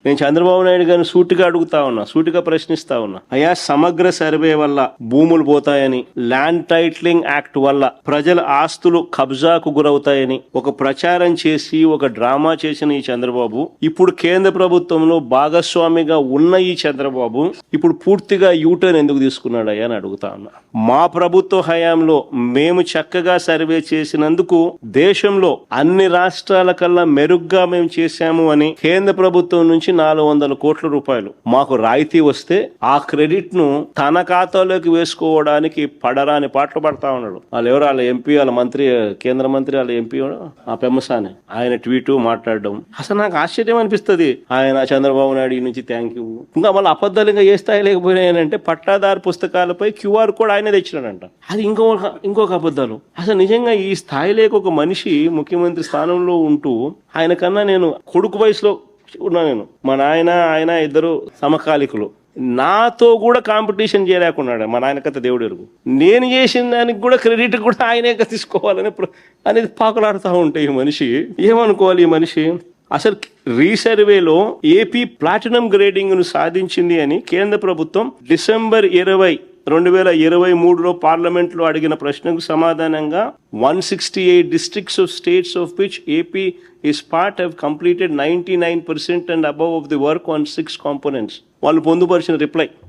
నేను చంద్రబాబు నాయుడు గారిని సూటిగా ప్రశ్నిస్తా ఉన్నా. అయ్యా, సమగ్ర సర్వే వల్ల భూములు పోతాయని, ల్యాండ్ టైటిలింగ్ యాక్ట్ వల్ల ప్రజల ఆస్తులు కబ్జాకు గురవుతాయని ఒక ప్రచారం చేసి ఒక డ్రామా చేసిన ఈ చంద్రబాబు, ఇప్పుడు కేంద్ర ప్రభుత్వంలో భాగస్వామిగా ఉన్న ఈ చంద్రబాబు ఇప్పుడు పూర్తిగా యూటర్న్ ఎందుకు తీసుకున్నాడయ్యా అని అడుగుతా ఉన్నా. మా ప్రభుత్వ హయాంలో మేము చక్కగా సర్వే చేసినందుకు దేశంలో అన్ని రాష్ట్రాల కల్లా మెరుగ్గా మేము చేశాము అని కేంద్ర ప్రభుత్వం నుంచి 400 కోట్ల రూపాయలు మాకు రాయితీ వస్తే ఆ క్రెడిట్ ను తన ఖాతాలోకి వేసుకోవడానికి పడరాని పాటలు పడతా ఉన్నాడు. వాళ్ళ ఎంపీ, వాళ్ళ మంత్రి, కేంద్ర మంత్రి, వాళ్ళ ఎంపీ ఆ పెమ్మసాని ఆయన ట్వీట్ మాట్లాడడం అసలు నాకు ఆశ్చర్యం అనిపిస్తుంది. ఆయన చంద్రబాబు నాయుడు నుంచి థ్యాంక్ యూ, ఇంకా మళ్ళీ అబద్ధాలు ఇంకా ఏ స్థాయి లేకపోయినాయంటే పట్టాదారు పుస్తకాలపై QR కోడ్ ఆయనే తెచ్చినాడంట. అది ఇంకొక అబద్ధాలు. అసలు నిజంగా ఈ స్థాయిలోకి ఒక మనిషి ముఖ్యమంత్రి స్థానంలో ఉంటూ, ఆయన కన్నా నేను కొడుకు వయసులో ఉన్నా, నేను మా ఆయన ఇద్దరు సమకాలికులు, నాతో కూడా కాంపిటీషన్ చేయలేకున్నాడు. మా నాయన కథ దేవుడు ఎరుగు. నేను చేసిన దానికి కూడా క్రెడిట్ కూడా ఆయనే తీసుకోవాలని అనేది పాకులాడుతూ ఉంటే ఈ మనిషి ఏమనుకోవాలి? ఈ మనిషి అసలు రీసర్వేలో ఏపీ ప్లాటినం గ్రేడింగ్ ను సాధించింది అని కేంద్ర ప్రభుత్వం డిసెంబర్ 20, 2023లో పార్లమెంట్ లో అడిగిన ప్రశ్నకు సమాధానంగా 168 districts of states of which AP is part have completed 99% and above of the work on 6 components. వాళ్ళు పొందుపరిచిన రిప్లై